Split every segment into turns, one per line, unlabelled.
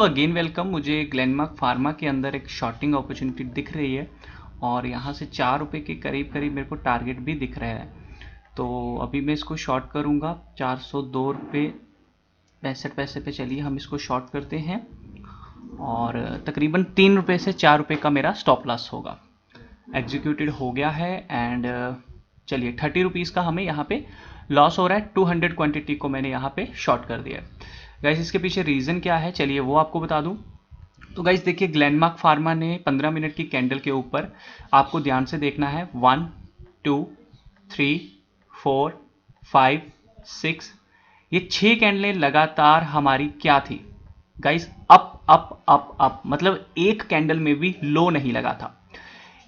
तो again welcome. मुझे Glenmark pharma के अंदर एक शॉर्टिंग अपॉर्चुनिटी दिख रही है और यहाँ से 4 रुपये के करीब करीब मेरे को टारगेट भी दिख रहा है। तो अभी मैं इसको शॉर्ट करूँगा 402 रुपये 65 पैसे पे। चलिए हम इसको शॉर्ट करते हैं और तकरीबन 3 रुपये से 4 रुपये का मेरा स्टॉप लॉस होगा। एग्जीक्यूटेड हो गया है एंड चलिए 30 रुपीज़ का हमें यहाँ पे लॉस हो रहा है। 200 क्वांटिटी को मैंने यहाँ पे शॉर्ट कर दिया है। गाइस इसके पीछे रीज़न क्या है चलिए वो आपको बता दूं। तो गाइस देखिए ग्लेनमार्क फार्मा ने 15 मिनट की कैंडल के ऊपर आपको ध्यान से देखना है 1 2 3 4 5 6 ये 6 कैंडलें लगातार हमारी क्या थी guys, up up up up, मतलब एक कैंडल में भी लो नहीं लगा था।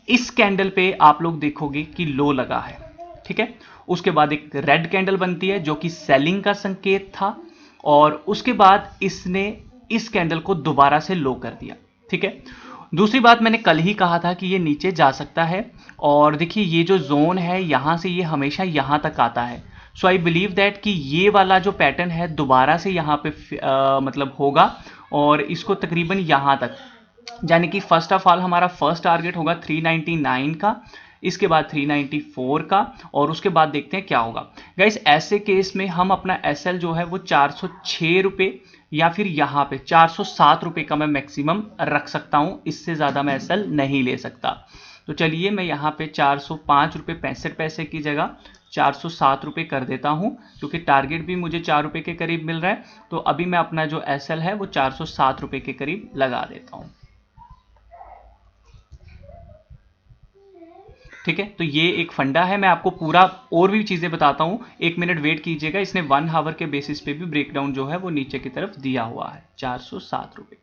इस कैंडल पे आप लोग देखोगे कि लो लगा है, ठीक है। उसके बाद एक रेड कैंडल बनती है जो कि सेलिंग का संकेत था और उसके बाद इसने इस कैंडल को दोबारा से लो कर दिया, ठीक है। दूसरी बात मैंने कल ही कहा था कि ये नीचे जा सकता है और देखिए ये जो जोन है यहां से ये हमेशा यहां तक आता है। सो आई बिलीव दैट कि ये वाला जो पैटर्न है दोबारा से यहाँ पे मतलब होगा और इसको तकरीबन यहाँ तक, यानी कि फर्स्ट ऑफ ऑल हमारा फर्स्ट टारगेट होगा 399 का, इसके बाद 394 का और उसके बाद देखते हैं क्या होगा। गाइस ऐसे केस में हम अपना एसएल जो है वो 406 रुपये या फिर यहाँ पे 407 रुपये का मैं मैक्सिमम रख सकता हूँ, इससे ज़्यादा मैं एसएल नहीं ले सकता। तो चलिए मैं यहाँ पे 405 रुपये 65 पैसे की जगह 407 रुपये कर देता हूँ, क्योंकि टारगेट भी मुझे 4 रुपये के करीब मिल रहा है। तो अभी मैं अपना जो एसएल है वो 407 रुपये के करीब लगा देता हूँ, ठीक है। तो ये एक फंडा है, मैं आपको पूरा और भी चीजें बताता हूं। 1 मिनट वेट कीजिएगा, इसने 1 आवर के बेसिस पे भी ब्रेकडाउन जो है वो नीचे की तरफ दिया हुआ है 407 रुपये।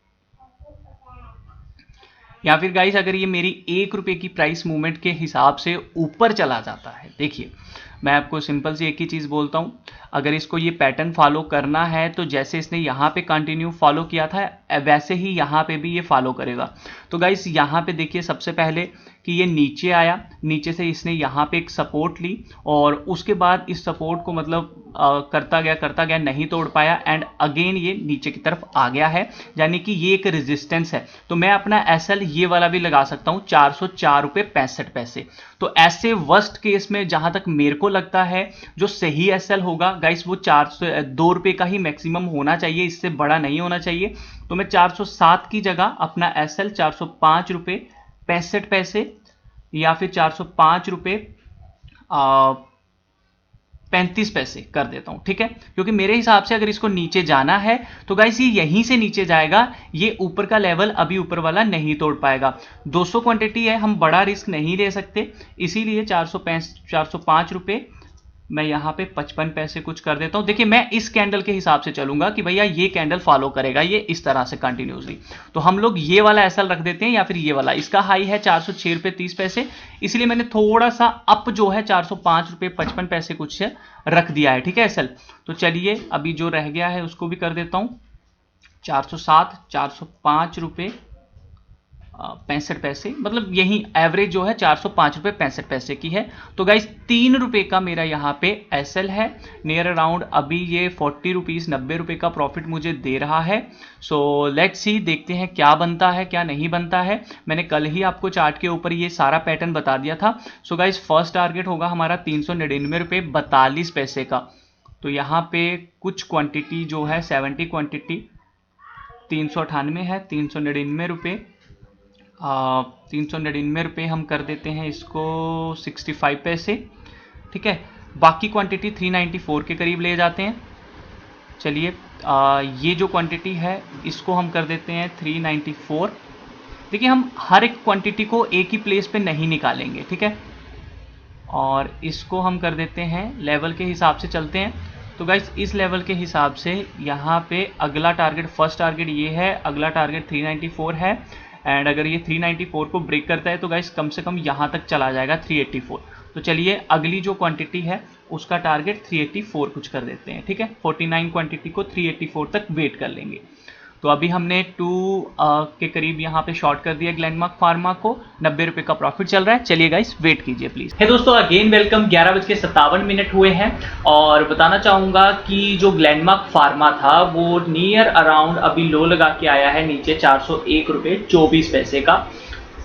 या फिर गाइस अगर ये मेरी 1 रुपये की प्राइस मूवमेंट के हिसाब से ऊपर चला जाता है, देखिए मैं आपको सिंपल सी एक ही चीज बोलता हूं, अगर इसको ये पैटर्न फॉलो करना है तो जैसे इसने यहाँ पे कंटिन्यू फॉलो किया था वैसे ही यहाँ पे भी ये फॉलो करेगा। तो गाइस यहाँ पे देखिए सबसे पहले कि ये नीचे आया, नीचे से इसने यहाँ पे एक सपोर्ट ली और उसके बाद इस सपोर्ट को मतलब करता गया नहीं तोड़ पाया एंड अगेन ये नीचे की तरफ आ गया है, यानी कि ये एक रेजिस्टेंस है। तो मैं अपना एसएल ये वाला भी लगा सकता हूँ 404 रुपये 65 पैसे। तो ऐसे वर्स्ट केस में जहां तक मेरे को लगता है जो सही एसएल होगा गाइस वो 402 रुपये का ही मैक्सिमम होना चाहिए, इससे बड़ा नहीं होना चाहिए। तो मैं 407 की जगह अपना एसएल 405 रुपये 65 पैसे या फिर 405 रुपये 35 पैसे कर देता हूं, ठीक है। क्योंकि मेरे हिसाब से अगर इसको नीचे जाना है तो गाइस ये यहीं से नीचे जाएगा, ये ऊपर का लेवल अभी ऊपर वाला नहीं तोड़ पाएगा। 200 क्वांटिटी है, हम बड़ा रिस्क नहीं ले सकते, इसीलिए 405 रुपये मैं यहाँ पे 55 पैसे कुछ कर देता हूँ। देखिए मैं इस कैंडल के हिसाब से चलूंगा कि भैया ये कैंडल फॉलो करेगा ये इस तरह से कंटिन्यूसली, तो हम लोग ये वाला एसएल रख देते हैं या फिर ये वाला। इसका हाई है 406 रुपये 30 पैसे, इसलिए मैंने थोड़ा सा अप जो है 405 रुपये 55 पैसे कुछ रख दिया है, ठीक है एसएल। तो चलिए अभी जो रह गया है उसको भी कर देता हूँ 407 405 रुपये 65 पैसे, मतलब यही एवरेज जो है 405 रुपये 65 पैसे की है। तो गाइस 3 रुपये का मेरा यहाँ पे एसएल है, नियर अराउंड अभी ये 40 रुपीज़ 90 रुपये का प्रॉफिट मुझे दे रहा है। सो लेट्स सी, देखते हैं क्या बनता है क्या नहीं बनता है। मैंने कल ही आपको चार्ट के ऊपर ये सारा पैटर्न बता दिया था। सो गाइस फर्स्ट टारगेट होगा हमारा 399 रुपये 42 पैसे का। तो यहाँ पे कुछ क्वांटिटी जो है 70 क्वांटिटी 398 है, 399 रुपये 399 रुपये हम कर देते हैं इसको 65 पैसे, ठीक है। बाकी क्वांटिटी 394 के करीब ले जाते हैं। चलिए ये जो क्वांटिटी है इसको हम कर देते हैं 394। देखिए हम हर एक क्वांटिटी को एक ही प्लेस पे नहीं निकालेंगे, ठीक है, और इसको हम कर देते हैं लेवल के हिसाब से चलते हैं। तो गाइस इस लेवल के हिसाब से यहाँ पे अगला टारगेट, फर्स्ट टारगेट ये है, अगला टारगेट 394 है एंड अगर ये 394 को ब्रेक करता है तो गाइस कम से कम यहाँ तक चला जाएगा 384। तो चलिए अगली जो क्वांटिटी है उसका टारगेट 384 कुछ कर देते हैं, ठीक है। 49 क्वांटिटी को 384 तक वेट कर लेंगे। तो अभी हमने 2 के करीब यहाँ पे शॉर्ट कर दिया ग्लेनमार्क फार्मा को, 90 रुपये का प्रॉफिट चल रहा है। चलिए गाइस वेट कीजिए प्लीज। है दोस्तों, अगेन वेलकम। 11:57 हुए हैं और बताना चाहूंगा कि जो ग्लेनमार्क फार्मा था वो नियर अराउंड अभी लो लगा के आया है नीचे 401 रुपये 24 पैसे का।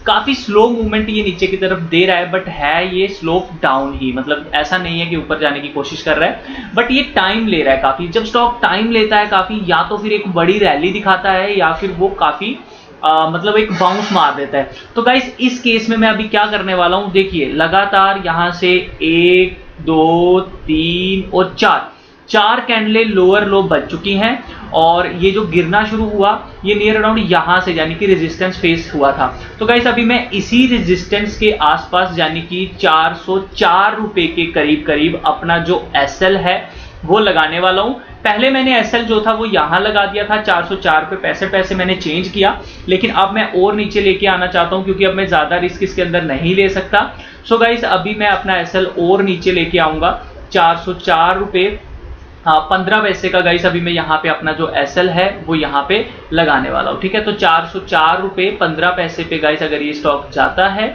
काफी स्लो मूवमेंट ये नीचे की तरफ दे रहा है, बट है ये स्लोप डाउन ही, मतलब ऐसा नहीं है कि ऊपर जाने की कोशिश कर रहा है, बट ये टाइम ले रहा है काफी। जब स्टॉक टाइम लेता है काफी, या तो फिर एक बड़ी रैली दिखाता है या फिर वो काफी मतलब एक बाउंस मार देता है। तो गाइस इस केस में मैं अभी क्या करने वाला हूं, देखिए लगातार यहां से 1 2 3 और 4 कैंडलें लोअर लो बच चुकी हैं और ये जो गिरना शुरू हुआ ये नियर अराउंड यहां से यानी कि रेजिस्टेंस फेस हुआ था। तो गाइस अभी मैं इसी रेजिस्टेंस के आसपास यानी कि 404 रुपए के करीब करीब अपना जो एसएल है वो लगाने वाला हूं। पहले मैंने एसएल जो था वो यहां लगा दिया था 404 रुपए 65 पैसे, मैंने चेंज किया, लेकिन अब मैं और नीचे लेके आना चाहता हूं क्योंकि अब मैं ज्यादा रिस्क इसके अंदर नहीं ले सकता। सो गाइस अभी मैं अपना एसएल और नीचे लेके आऊंगा 404 रुपए 15 पैसे का। गाइस अभी मैं यहाँ पे अपना जो एसएल है वो यहाँ पे लगाने वाला हूँ, ठीक है। तो 404 रुपए 15 पैसे पे गाइस अगर ये स्टॉक जाता है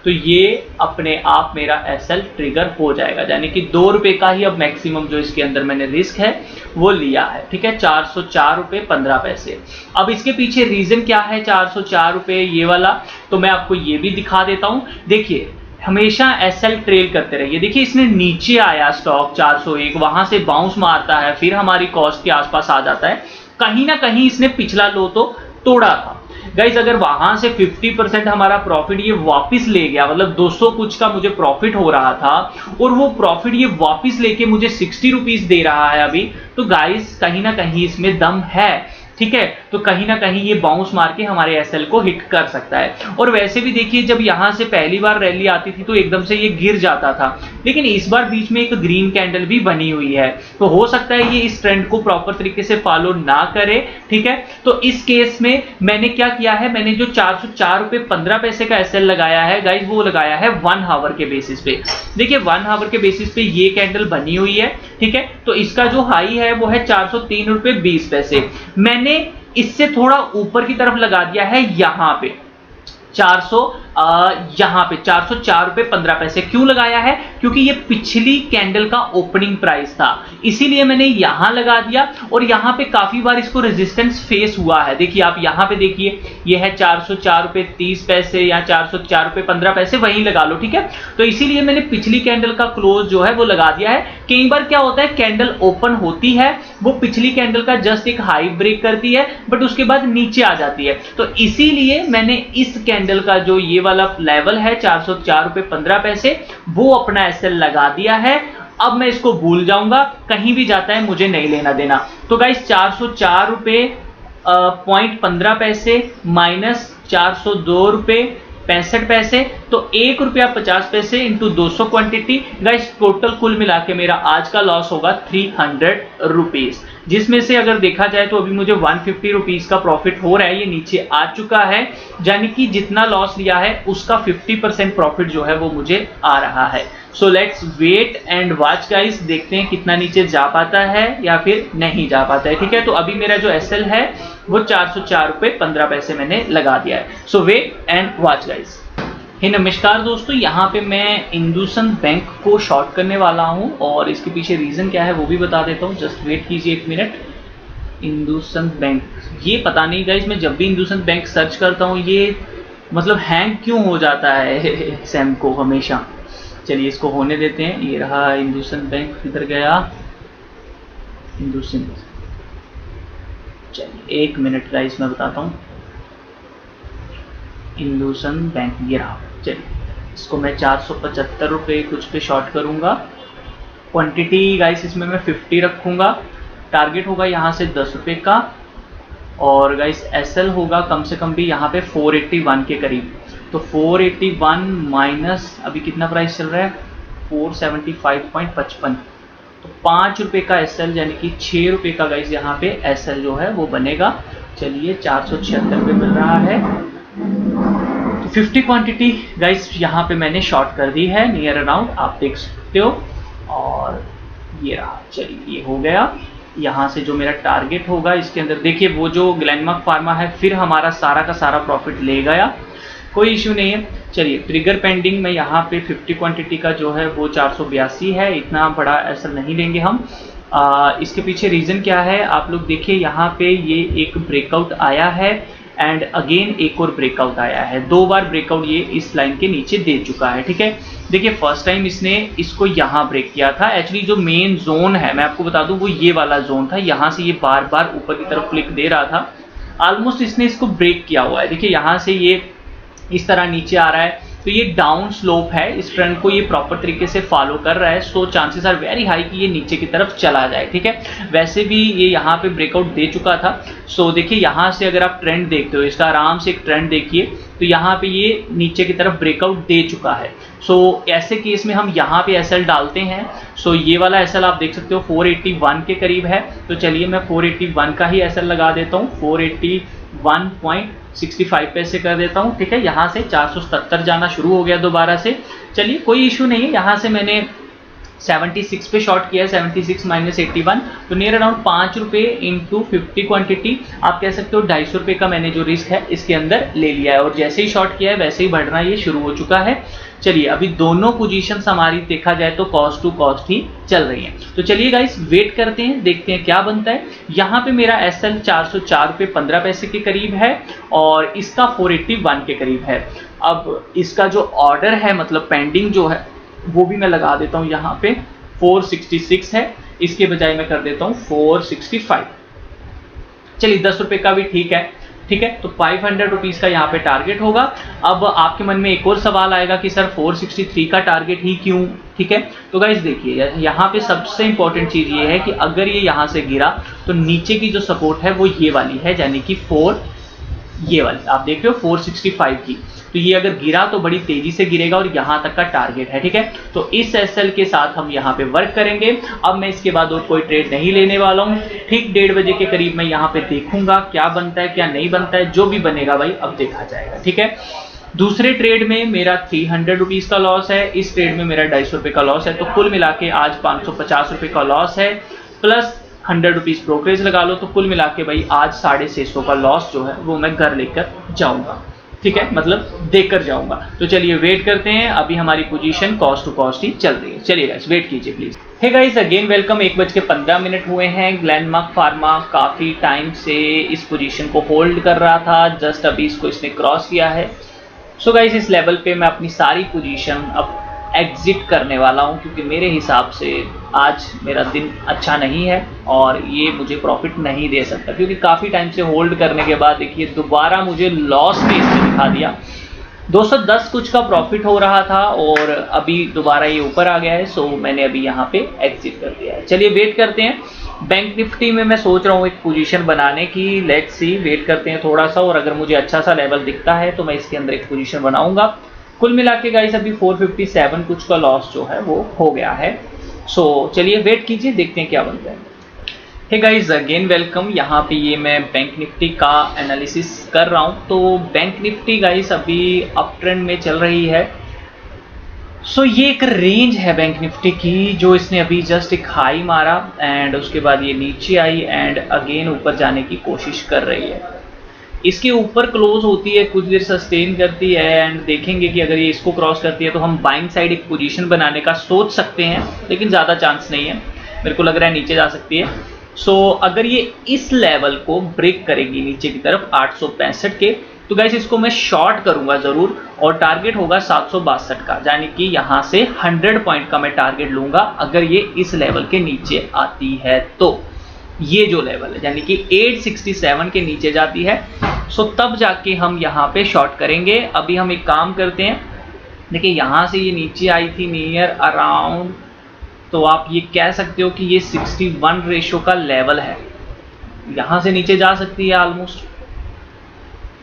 तो ये अपने आप मेरा एसएल ट्रिगर हो जाएगा, यानी कि 2 रुपए का ही अब मैक्सिमम जो इसके अंदर मैंने रिस्क है वो लिया है, ठीक है। 404 रुपए 15 पैसे। अब इसके पीछे रीजन क्या है 404 रुपए ये वाला, तो मैं आपको ये भी दिखा देता हूँ। देखिए हमेशा एसएल ट्रेल करते रहिए। देखिए इसने नीचे आया स्टॉक 401, वहां से बाउंस मारता है, फिर हमारी कॉस्ट के आसपास आ जाता है, कहीं ना कहीं इसने पिछला लो तो तोड़ा था। गाइज अगर वहां से 50% हमारा प्रॉफिट ये वापस ले गया, मतलब 200 कुछ का मुझे प्रॉफिट हो रहा था और वो प्रॉफिट ये वापस लेके मुझे 60 रुपीज दे रहा है अभी, तो गाइज कहीं ना कहीं इसमें दम है, ठीक है। तो कहीं ना कहीं ये बाउंस मार के हमारे एसएल को हिट कर सकता है। और वैसे भी देखिए जब यहां से पहली बार रैली आती थी तो एकदम से ये गिर जाता था, लेकिन इस बार बीच में एक ग्रीन कैंडल भी बनी हुई है, तो हो सकता है ये इस ट्रेंड को प्रॉपर तरीके से फॉलो ना करे, ठीक है। तो इस केस में मैंने क्या किया है, मैंने जो 404 रुपए 15 पैसे का एसएल लगाया है गाइज वो लगाया है 1 आवर के बेसिस पे। देखिए 1 आवर के बेसिस पे ये कैंडल बनी हुई है, ठीक है। तो इसका जो हाई है वो है 403 रुपए 20 पैसे। मैंने इससे थोड़ा ऊपर की तरफ लगा दिया है यहां पे 400 यहां पे 404 रुपए 15 पैसे। क्यों लगाया है, क्योंकि ये पिछली कैंडल का ओपनिंग प्राइस था, इसीलिए मैंने यहां लगा दिया। और यहां पे काफी बार इसको रेजिस्टेंस फेस हुआ है, देखिए आप यहां पे देखिए ये है 404 रुपए 30 पैसे या 404 रुपए 15 पैसे, वहीं लगा लो, ठीक है। तो इसीलिए मैंने पिछली कैंडल का क्लोज जो है वो लगा दिया है। कई बार क्या होता है कैंडल ओपन होती है, वो पिछली कैंडल का जस्ट एक हाई ब्रेक करती है बट उसके बाद नीचे आ जाती है, तो इसीलिए मैंने इस कैंडल का जो ये वाला लेवल है 404 रुपए 15 पैसे वो अपना एसएल लगा दिया है। अब मैं इसको भूल जाऊंगा, कहीं भी जाता है मुझे नहीं लेना देना। तो गाइस 404 रुपए पॉइंट 15 पैसे माइनस 402 रुपए 65 पैसे, तो 1 रुपया 50 पैसे इंटू 200 क्वांटिटी। गाइस टोटल कुल मिला के मेरा आज का लॉस होगा 300 रुपीज, जिसमें से अगर देखा जाए तो अभी मुझे 150 रुपीज का प्रॉफिट हो रहा है, ये नीचे आ चुका है, यानी कि जितना लॉस लिया है उसका 50% प्रॉफिट जो है वो मुझे आ रहा है। So let's wait and watch guys, देखते हैं कितना नीचे जा पाता है या फिर नहीं जा पाता है, ठीक है। तो अभी मेरा जो एसएल है वो 404 रुपए 15 पैसे मैंने लगा दिया है। सो वेट एंड वॉच गाइस। हे नमस्कार दोस्तों, यहाँ पे मैं इंदुसिंद बैंक को शॉर्ट करने वाला हूँ और इसके पीछे रीजन क्या है वो भी बता देता हूँ, जस्ट वेट कीजिए 1 मिनट। इंदुसिंद बैंक, ये पता नहीं गाइस, मैं जब भी इंदुसिंद बैंक सर्च करता हूँ ये मतलब हैंग क्यों हो जाता है सैम को हमेशा। चलिए इसको होने देते हैं। ये रहा इंदुसिंद बैंक, किधर गया इंदुसिंद। चलिए 1 मिनट गाइस मैं बताता हूँ। इंदुसिंद बैंक ये रहा। चलिए इसको मैं 475 रुपये कुछ पे शॉर्ट करूँगा। क्वांटिटी गाइस इसमें मैं 50 रखूँगा। टारगेट होगा यहाँ से 10 रुपये का और गाइस एसएल होगा कम से कम भी यहाँ पे 481 के करीब। तो 481 माइनस अभी कितना प्राइस चल रहा है 475.55, तो 5 रुपये का एसएल यानी कि 6 रुपये का गाइस यहाँ पे एसएल जो है वो बनेगा। चलिए 476 रुपये मिल रहा है। तो 50 क्वांटिटी गाइस यहाँ पे मैंने शॉर्ट कर दी है नियर अराउंड, आप देख सकते हो। और ये रहा, चलिए ये हो गया। यहाँ से जो मेरा टारगेट होगा इसके अंदर देखिए वो जो ग्लेनमार्क फार्मा है फिर हमारा सारा का सारा प्रॉफिट ले गया, कोई इशू नहीं है। चलिए ट्रिगर पेंडिंग में यहाँ पे 50 क्वांटिटी का जो है वो 482 है, इतना बड़ा ऐसा नहीं लेंगे हम। इसके पीछे रीज़न क्या है आप लोग देखिए, यहाँ पे ये एक ब्रेकआउट आया है एंड अगेन एक और ब्रेकआउट आया है, 2 बार ब्रेकआउट ये इस लाइन के नीचे दे चुका है, ठीक है। देखिए फर्स्ट टाइम इसने इसको यहाँ ब्रेक किया था, एक्चुअली जो मेन जोन है मैं आपको बता दूं वो ये वाला जोन था, यहाँ से ये बार बार ऊपर की तरफ फ्लिक दे रहा था, ऑलमोस्ट इसने इसको ब्रेक किया हुआ है। देखिए यहाँ से ये इस तरह नीचे आ रहा है, तो ये डाउन स्लोप है, इस ट्रेंड को ये प्रॉपर तरीके से फॉलो कर रहा है, so chances are very high कि ये नीचे की तरफ चला जाए, ठीक है। वैसे भी ये यहाँ पे ब्रेकआउट दे चुका था, सो देखिए यहाँ से अगर आप ट्रेंड देखते हो, इसका आराम से एक ट्रेंड देखिए, तो यहाँ पे ये नीचे की तरफ ब्रेकआउट दे चुका है। सो ऐसे केस में हम यहाँ पे एसएल डालते हैं। सो ये वाला एसएल आप देख सकते हो 481 के करीब है, तो चलिए मैं 481 का ही एसएल लगा देता हूँ, 481.65 पैसे कर देता हूँ, ठीक है। यहाँ से 477 जाना शुरू हो गया दोबारा से, चलिए कोई इशू नहीं है। यहाँ से मैंने 76 पे शॉर्ट किया है, 76 माइनस 81, तो नियर अराउंड 5 रुपये इंटू 50 क्वांटिटी, आप कह सकते हो 250 रुपये का मैंने जो रिस्क है इसके अंदर ले लिया है, और जैसे ही शॉर्ट किया है वैसे ही बढ़ना ये शुरू हो चुका है। चलिए अभी दोनों पोजीशंस हमारी देखा जाए तो कॉस्ट टू कॉस्ट ही चल रही हैं, तो चलिए गाइस वेट करते हैं, देखते हैं क्या बनता है। यहाँ पे मेरा एसएल 404 रुपये 15 पैसे के करीब है और इसका 481 के करीब है। अब इसका जो ऑर्डर है मतलब पेंडिंग जो है वो भी मैं लगा देता हूँ, यहाँ पे 466 है, इसके बजाय मैं कर देता हूँ 465। चलिए 10 रुपये का भी ठीक है, ठीक है। तो 500 रुपीज़ का यहाँ पे टारगेट होगा। अब आपके मन में एक और सवाल आएगा कि सर 463 का टारगेट ही क्यों, ठीक है। तो गाइस देखिए यहाँ पे सबसे इंपॉर्टेंट चीज़ ये है कि अगर ये यहाँ से गिरा तो नीचे की जो सपोर्ट है वो ये वाली है, यानी कि 4 ये वाली आप देख रहे हो 465 की, तो ये अगर गिरा तो बड़ी तेजी से गिरेगा और यहाँ तक का टारगेट है, ठीक है। तो इस एसएल के साथ हम यहाँ पे वर्क करेंगे। अब मैं इसके बाद और कोई ट्रेड नहीं लेने वाला हूँ, ठीक 1:30 बजे के करीब मैं यहाँ पे देखूंगा क्या बनता है क्या नहीं बनता है, जो भी बनेगा भाई अब देखा जाएगा, ठीक है। दूसरे ट्रेड में मेरा 300 रुपीज़ का लॉस है, इस ट्रेड में मेरा 250 रुपये का लॉस है, तो कुल मिला के आज 550 रुपये का लॉस है, प्लस 100 रुपीज़ ब्रोकरेज लगा लो, तो कुल मिला के भाई आज 650 का लॉस जो है वो मैं घर लेकर जाऊंगा, ठीक है, मतलब देकर जाऊंगा। तो चलिए वेट करते हैं, अभी हमारी पोजीशन कॉस्ट टू कॉस्ट ही चल रही है। चलिए गाइस वेट कीजिए please. Hey guys again welcome, 1:15 हुए हैं। ग्लेनमार्क फार्मा काफ़ी टाइम से इस पोजीशन को होल्ड कर रहा था, जस्ट अभी इसको इसने क्रॉस किया है। सो गाइस इस लेवल पे मैं अपनी सारी पोजीशन अब एग्जिट करने वाला हूं, क्योंकि मेरे हिसाब से आज मेरा दिन अच्छा नहीं है और ये मुझे प्रॉफिट नहीं दे सकता, क्योंकि काफ़ी टाइम से होल्ड करने के बाद देखिए दोबारा मुझे लॉस में इसने दिखा दिया। 210 कुछ का प्रॉफिट हो रहा था और अभी दोबारा ये ऊपर आ गया है, सो मैंने अभी यहाँ पे एग्जिट कर दिया है। चलिए वेट करते हैं। बैंक निफ्टी में मैं सोच रहा हूँ एक पोजीशन बनाने की, लेट्स सी, वेट करते हैं थोड़ा सा, और अगर मुझे अच्छा सा लेवल दिखता है तो मैं इसके अंदर एक पोजीशन बनाऊंगा। कुल मिला के गाइस अभी 457 कुछ का लॉस जो है वो हो गया है। सो चलिए वेट कीजिए, देखते हैं क्या बनता है। हे गाइस अगेन वेलकम, यहाँ पे ये मैं बैंक निफ्टी का एनालिसिस कर रहा हूँ। तो बैंक निफ्टी गाइस अभी अप ट्रेंड में चल रही है। सो ये एक रेंज है बैंक निफ्टी की, जो इसने अभी जस्ट एक हाई मारा एंड उसके बाद ये नीचे आई एंड अगेन ऊपर जाने की कोशिश कर रही है। इसके ऊपर क्लोज होती है, कुछ देर सस्टेन करती है एंड देखेंगे कि अगर ये इसको क्रॉस करती है तो हम बाइंग साइड एक पोजीशन बनाने का सोच सकते हैं, लेकिन ज़्यादा चांस नहीं है, मेरे को लग रहा है नीचे जा सकती है। सो अगर ये इस लेवल को ब्रेक करेगी नीचे की तरफ 865 के, तो गाइस इसको मैं शॉर्ट करूंगा ज़रूर, और टारगेट होगा 762 का, यानी कि यहाँ से 100 पॉइंट का मैं टारगेट लूँगा अगर ये इस लेवल के नीचे आती है तो। ये जो लेवल है यानी कि 867 के नीचे जाती है, सो तब जाके हम यहाँ पे शॉर्ट करेंगे। अभी हम एक काम करते हैं, देखिए यहाँ से ये नीचे आई थी नियर अराउंड, तो आप ये कह सकते हो कि ये 61 रेशो का लेवल है, यहाँ से नीचे जा सकती है ऑलमोस्ट।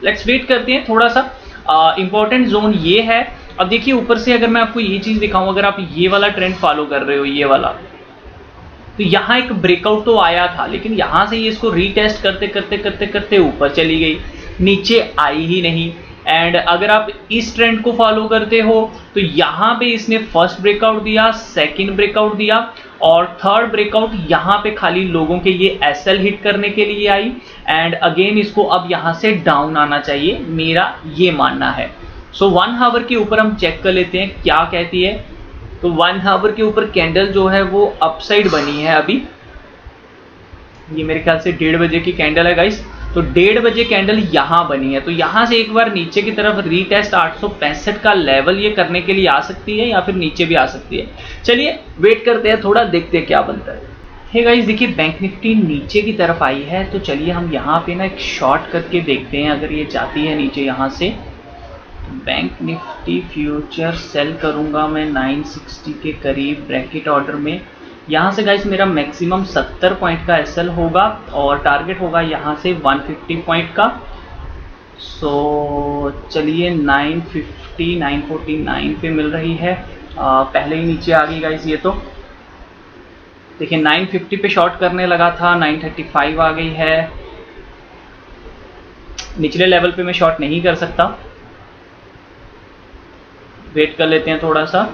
लेट्स वेट करते हैं थोड़ा सा। इंपॉर्टेंट जोन ये है। अब देखिए ऊपर से अगर मैं आपको ये चीज़ दिखाऊं, अगर आप ये वाला ट्रेंड फॉलो कर रहे हो, ये वाला, तो यहाँ एक ब्रेकआउट तो आया था, लेकिन यहाँ से ये इसको रीटेस्ट करते करते करते करते ऊपर चली गई, नीचे आई ही नहीं। एंड अगर आप इस ट्रेंड को फॉलो करते हो तो यहाँ पे इसने फर्स्ट ब्रेकआउट दिया, सेकंड ब्रेकआउट दिया, और थर्ड ब्रेकआउट यहाँ पे खाली लोगों के ये एसएल हिट करने के लिए आई, एंड अगेन इसको अब यहाँ से डाउन आना चाहिए, मेरा ये मानना है। सो 1 आवर के ऊपर हम चेक कर लेते हैं क्या कहती है। तो 1 आवर के ऊपर कैंडल जो है वो अपसाइड बनी है अभी, ये मेरे ख्याल से 1:30 बजे की कैंडल है गाइस। तो 1:30 बजे कैंडल यहाँ बनी है, तो यहाँ से एक बार नीचे की तरफ रीटेस्ट 865 का लेवल ये करने के लिए आ सकती है, या फिर नीचे भी आ सकती है। चलिए वेट करते हैं थोड़ा, देखते हैं क्या बनता है। हे गाइस देखिए बैंक निफ्टी नीचे की तरफ आई है, तो चलिए हम यहाँ पे ना एक शॉर्ट करके देखते हैं अगर ये जाती है नीचे यहाँ से। बैंक निफ्टी फ्यूचर सेल करूँगा मैं 960 के करीब ब्रैकेट ऑर्डर में। यहाँ से गाइस मेरा मैक्सिमम 70 पॉइंट का एसएल होगा और टारगेट होगा यहाँ से 150 पॉइंट का। सो चलिए 950 949 पे मिल रही है, पहले ही नीचे आ गई गाइस ये। तो देखिए 950 पे शॉर्ट करने लगा था, 935 आ गई है। निचले लेवल पे मैं शॉर्ट नहीं कर सकता, वेट कर लेते हैं थोड़ा सा।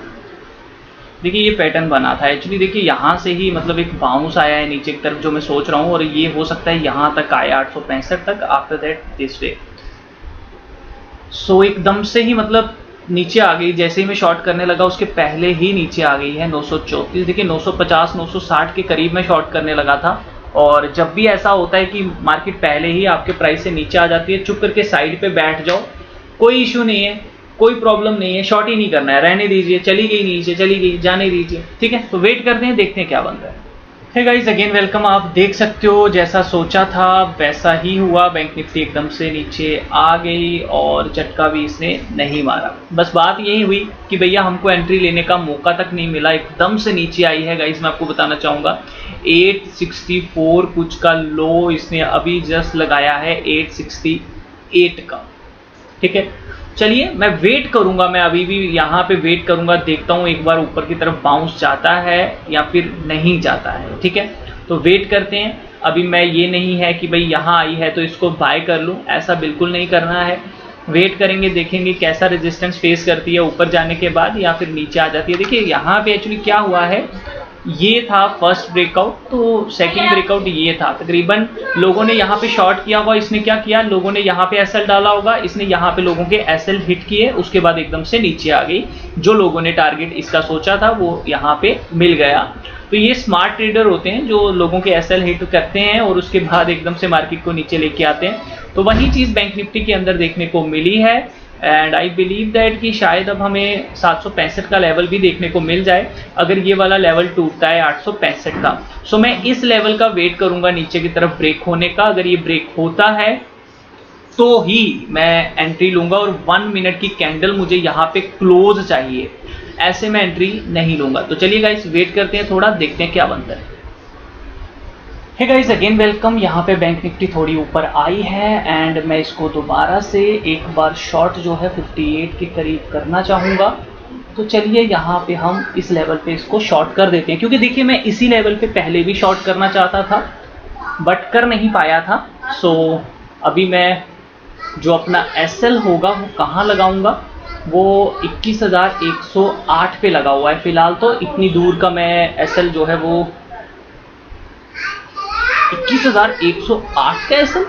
देखिए ये पैटर्न बना था एक्चुअली, देखिए यहाँ से ही मतलब एक बाउंस आया है नीचे की तरफ जो मैं सोच रहा हूँ, और ये हो सकता है यहाँ तक आया 865 तक, आफ्टर दैट दिस वे। सो एकदम से ही मतलब नीचे आ गई, जैसे ही मैं शॉर्ट करने लगा उसके पहले ही नीचे आ गई है 934। देखिए 950 960 के करीब मैं शॉर्ट करने लगा था, और जब भी ऐसा होता है कि मार्केट पहले ही आपके प्राइस से नीचे आ जाती है, चुप करके साइड पे बैठ जाओ, कोई इशू नहीं है, कोई प्रॉब्लम नहीं है, शॉर्ट ही नहीं करना है, रहने दीजिए, चली गई नीचे, चली गई, जाने दीजिए, ठीक है। तो वेट करते हैं, देखते हैं क्या बन रहा है। Hey guys again welcome. आप देख सकते हो जैसा सोचा था वैसा ही हुआ, बैंक निफ्टी एकदम से नीचे आ गई और झटका भी इसने नहीं मारा। बस बात यही हुई कि भैया हमको एंट्री लेने का मौका तक नहीं मिला, एकदम से नीचे आई है गाइस। मैं आपको बताना चाहूँगा 864 कुछ का लो इसने अभी जस्ट लगाया है 868 का, ठीक है। चलिए मैं वेट करूंगा, मैं अभी भी यहाँ पे वेट करूंगा, देखता हूँ एक बार ऊपर की तरफ बाउंस जाता है या फिर नहीं जाता है, ठीक है। तो वेट करते हैं। अभी मैं ये नहीं है कि भाई यहाँ आई है तो इसको बाय कर लूँ, ऐसा बिल्कुल नहीं करना है। वेट करेंगे, देखेंगे कैसा रेजिस्टेंस फेस करती है ऊपर जाने के बाद या फिर नीचे आ जाती है। देखिए यहाँ पे एक्चुअली क्या हुआ है, ये था फर्स्ट ब्रेकआउट, तो सेकंड ब्रेकआउट ये था। तकरीबन लोगों ने यहाँ पे शॉर्ट किया हुआ, इसने क्या किया, लोगों ने यहाँ पे एसएल डाला होगा, इसने यहाँ पे लोगों के एसएल हिट किए, उसके बाद एकदम से नीचे आ गई। जो लोगों ने टारगेट इसका सोचा था वो यहाँ पे मिल गया। तो ये स्मार्ट ट्रेडर होते हैं जो लोगों के एसएल हिट करते हैं और उसके बाद एकदम से मार्केट को नीचे लेके आते हैं। तो वही चीज़ बैंक निफ्टी के अंदर देखने को मिली है, एंड आई बिलीव दैट कि शायद अब हमें 765 का लेवल भी देखने को मिल जाए अगर ये वाला लेवल टूटता है 865 का। सो मैं इस लेवल का वेट करूंगा नीचे की तरफ ब्रेक होने का। अगर ये ब्रेक होता है तो ही मैं एंट्री लूंगा, और 1 मिनट की कैंडल मुझे यहाँ पे क्लोज चाहिए, ऐसे मैं एंट्री नहीं लूंगा। तो चलिए गाइस वेट करते हैं थोड़ा, देखते हैं क्या बनता है। Hey guys again welcome. यहाँ पे बैंक निफ्टी थोड़ी ऊपर आई है एंड मैं इसको दोबारा से एक बार शॉर्ट जो है 58 के करीब करना चाहूँगा। तो चलिए यहाँ पे हम इस लेवल पे इसको शॉर्ट कर देते हैं, क्योंकि देखिए मैं इसी लेवल पे पहले भी शॉर्ट करना चाहता था बट कर नहीं पाया था। सो अभी मैं जो अपना एसएल होगा वो कहाँ लगाऊंगा, वो 21,108 पे लगा हुआ है फिलहाल। तो इतनी दूर का मैं एसएल जो है वो 21,108 का एसएल,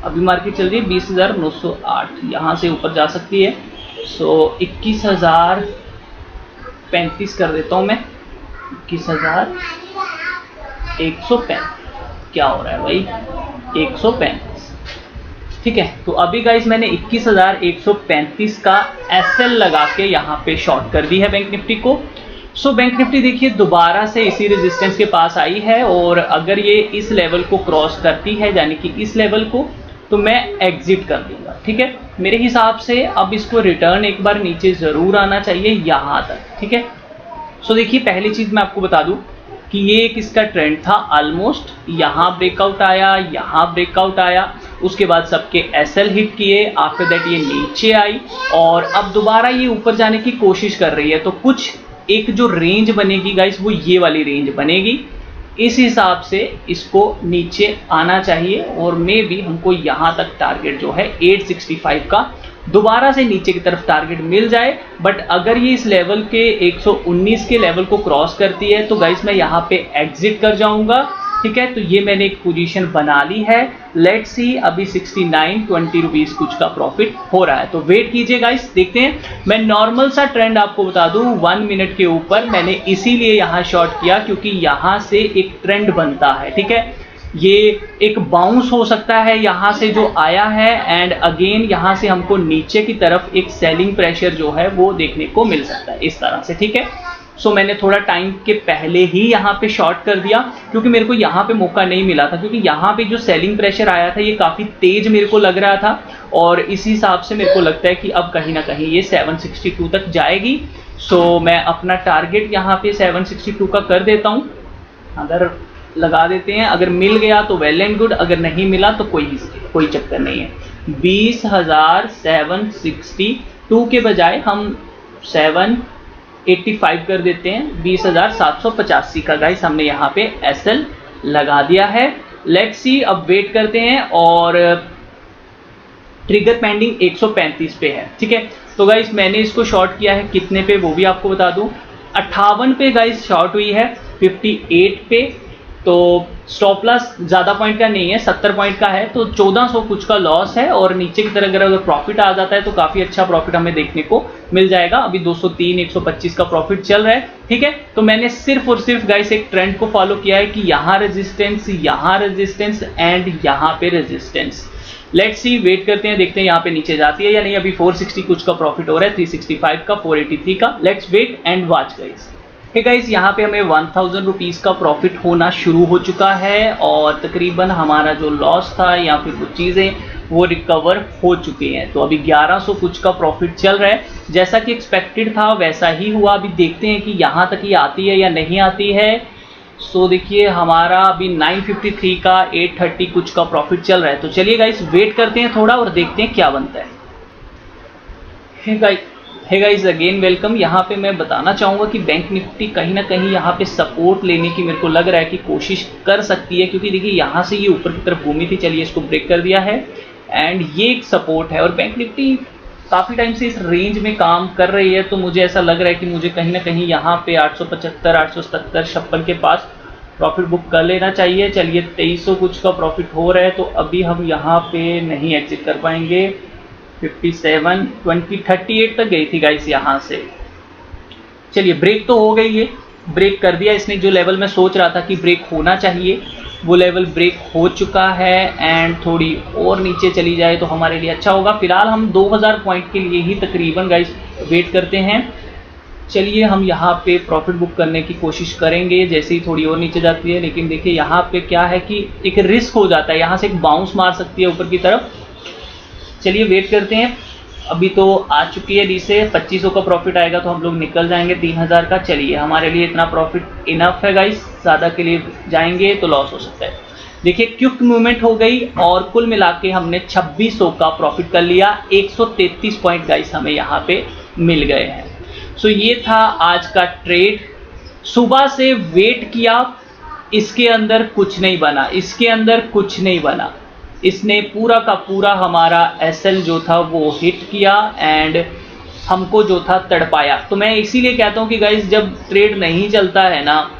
अभी मार्केट चल रही है 20,908, यहाँ से ऊपर जा सकती है। सो 21,035 कर देता हूँ मैं, 21,135। क्या हो रहा है भाई, 135, ठीक है। तो अभी गाइस मैंने 21,135 का एसएल लगा के यहाँ पे शॉर्ट कर दी है बैंक निफ्टी को। सो बैंक निफ्टी देखिए दोबारा से इसी रेजिस्टेंस के पास आई है, और अगर ये इस लेवल को क्रॉस करती है यानी कि इस लेवल को, तो मैं एग्जिट कर दूंगा, ठीक है। मेरे हिसाब से अब इसको रिटर्न एक बार नीचे ज़रूर आना चाहिए यहाँ तक, ठीक है। सो देखिए पहली चीज़ मैं आपको बता दूं कि ये एक इसका ट्रेंड था, ऑलमोस्ट यहाँ ब्रेकआउट आया, यहाँ ब्रेकआउट आया, उसके बाद सबके एसएल हिट किए, आफ्टर दैट ये नीचे आई और अब दोबारा ये ऊपर जाने की कोशिश कर रही है। तो कुछ एक जो रेंज बनेगी गाइस वो ये वाली रेंज बनेगी, इस हिसाब से इसको नीचे आना चाहिए, और मे भी हमको यहाँ तक टारगेट जो है 865 का दोबारा से नीचे की तरफ टारगेट मिल जाए। बट अगर ये इस लेवल के 119 के लेवल को क्रॉस करती है तो गाइस मैं यहाँ पे एग्जिट कर जाऊंगा, ठीक है। तो ये मैंने एक पोजीशन बना ली है। लेट्स सी, अभी 69.20 रुपीज कुछ का प्रॉफिट हो रहा है, तो वेट कीजिए गाइस, देखते हैं। मैं नॉर्मल सा ट्रेंड आपको बता दूं 1 मिनट के ऊपर, मैंने इसीलिए यहाँ शॉर्ट किया क्योंकि यहाँ से एक ट्रेंड बनता है, ठीक है। ये एक बाउंस हो सकता है यहाँ से जो आया है, एंड अगेन यहाँ से हमको नीचे की तरफ एक सेलिंग प्रेशर जो है वो देखने को मिल सकता है इस तरह से, ठीक है। सो मैंने थोड़ा टाइम के पहले ही यहाँ पे शॉर्ट कर दिया क्योंकि मेरे को यहाँ पे मौका नहीं मिला था, क्योंकि यहाँ पे जो सेलिंग प्रेशर आया था ये काफ़ी तेज मेरे को लग रहा था, और इसी हिसाब से मेरे को लगता है कि अब कहीं ना कहीं ये 762 तक जाएगी। सो मैं अपना टारगेट यहाँ पे 762 का कर देता हूँ, अगर लगा देते हैं, अगर मिल गया तो वेल एंड गुड, अगर नहीं मिला तो कोई चक्कर नहीं है। 20,762 के बजाय हम 785 कर देते हैं, 20,785 का गाइस हमने यहाँ पे एसएल लगा दिया है। लेट्स सी, अब वेट करते हैं, और ट्रिगर पेंडिंग 135 पे है, ठीक है। तो गाइस मैंने इसको शॉर्ट किया है कितने पे वो भी आपको बता दूं, 58 पे गाइस शॉर्ट हुई है, 58 पे। तो स्टॉप लॉस ज़्यादा पॉइंट का नहीं है, 70 पॉइंट का है, तो 1400 कुछ का लॉस है, और नीचे की तरह अगर प्रॉफिट आ जाता है तो काफ़ी अच्छा प्रॉफिट हमें देखने को मिल जाएगा। अभी 203 125 का प्रॉफिट चल रहा है, ठीक है। तो मैंने सिर्फ और सिर्फ गाइस एक ट्रेंड को फॉलो किया है कि यहाँ रेजिस्टेंस एंड यहाँ पे रेजिस्टेंस। लेट्स सी, वेट करते हैं, देखते हैं यहाँ पे नीचे जाती है या नहीं। अभी 460 कुछ का प्रॉफिट हो रहा है, 365 का, 483 का। Let's wait and watch guys. Hey guys, यहाँ पे हमें 1000 रुपीज़ का प्रॉफिट होना शुरू हो चुका है, और तकरीबन हमारा जो लॉस था या फिर कुछ चीज़ें वो रिकवर हो चुकी हैं। तो अभी 1100 कुछ का प्रॉफिट चल रहा है, जैसा कि एक्सपेक्टेड था वैसा ही हुआ। अभी देखते हैं कि यहाँ तक ही आती है या नहीं आती है। सो देखिए, हमारा अभी 953 का 830 कुछ का प्रॉफिट चल रहा है। तो चलिए गाइस, वेट करते हैं थोड़ा और देखते हैं क्या बनता है। Hey guys, again welcome. यहाँ पे मैं बताना चाहूँगा कि बैंक निफ्टी कहीं ना कहीं यहाँ पे सपोर्ट लेने की मेरे को लग रहा है कि कोशिश कर सकती है, क्योंकि देखिए यहाँ से ये ऊपर की तरफ घूमी थी, चलिए इसको ब्रेक कर दिया है, एंड ये एक सपोर्ट है। और बैंक निफ्टी काफ़ी टाइम से इस रेंज में काम कर रही है, तो मुझे ऐसा लग रहा है कि मुझे कहीं ना कहीं यहाँ पे 875 877 56 के पास प्रॉफिट बुक कर लेना चाहिए। चलिए 2300 कुछ का प्रॉफिट हो रहा है, तो अभी हम यहाँ पे नहीं एग्जिट कर पाएंगे। 57 20 38 तक गई थी गाइस यहाँ से। चलिए, ब्रेक तो हो गई है, ब्रेक कर दिया इसने। जो लेवल मैं सोच रहा था कि ब्रेक होना चाहिए वो लेवल ब्रेक हो चुका है, एंड थोड़ी और नीचे चली जाए तो हमारे लिए अच्छा होगा। फिलहाल हम 2000 पॉइंट के लिए ही तकरीबन गाइस वेट करते हैं। चलिए, हम यहाँ पे प्रॉफिट बुक करने की कोशिश करेंगे जैसे ही थोड़ी और नीचे जाती है। लेकिन देखिए यहाँ पे क्या है कि एक रिस्क हो जाता है, यहाँ से एक बाउंस मार सकती है ऊपर की तरफ। चलिए वेट करते हैं, अभी तो आ चुकी है नीचे। 2500 का प्रॉफिट आएगा तो हम लोग निकल जाएंगे 3000 का। चलिए, हमारे लिए इतना प्रॉफिट इनफ है गाइस, ज़्यादा के लिए जाएंगे तो लॉस हो सकता है। देखिए, क्विक मूवमेंट हो गई, और कुल मिला के हमने 2600 का प्रॉफिट कर लिया। 133 पॉइंट गाइस हमें यहाँ पे मिल गए हैं। सो ये था आज का ट्रेड। सुबह से वेट किया, इसके अंदर कुछ नहीं बना, इसके अंदर कुछ नहीं बना। इसने पूरा का पूरा हमारा एसएल जो था वो हिट किया, एंड हमको जो था तड़पाया। तो मैं इसीलिए कहता हूँ कि गाइस, जब ट्रेड नहीं चलता है ना,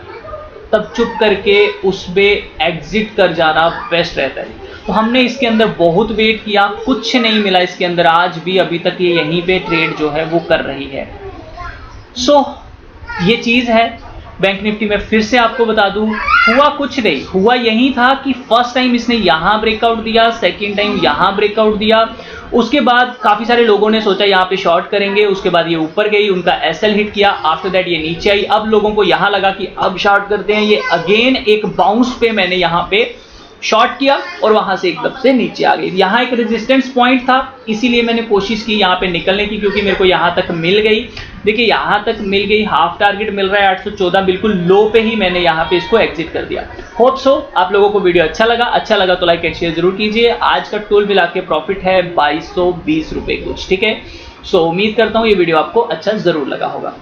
तब चुप करके उसमें एग्जिट कर जाना बेस्ट रहता है। तो हमने इसके अंदर बहुत वेट किया, कुछ नहीं मिला इसके अंदर। आज भी अभी तक ये यहीं पे ट्रेड जो है वो कर रही है। सो ये चीज़ है बैंक निफ्टी में। फिर से आपको बता दूं, हुआ कुछ नहीं, हुआ यही था कि फर्स्ट टाइम इसने यहाँ ब्रेकआउट दिया, सेकंड टाइम यहाँ ब्रेकआउट दिया, उसके बाद काफ़ी सारे लोगों ने सोचा यहाँ पे शॉर्ट करेंगे, उसके बाद ये ऊपर गई, उनका एसएल हिट किया, आफ्टर दैट ये नीचे आई। अब लोगों को यहाँ लगा कि अब शॉर्ट करते हैं, ये अगेन एक बाउंस पे मैंने यहाँ पे शॉर्ट किया और वहां से एकदम से नीचे आ गई। यहाँ एक रेजिस्टेंस पॉइंट था, इसीलिए मैंने कोशिश की यहाँ पे निकलने की, क्योंकि मेरे को यहाँ तक मिल गई। देखिए यहाँ तक मिल गई, हाफ टारगेट मिल रहा है 814, बिल्कुल लो पे ही मैंने यहाँ पे इसको एग्जिट कर दिया। होप सो आप लोगों को वीडियो अच्छा लगा तो लाइक एंड शेयर जरूर कीजिए। आज का टोल मिला के प्रॉफिट है 2220 रुपये कुछ, ठीक है। सो उम्मीद करता हूँ ये वीडियो आपको अच्छा जरूर लगा होगा।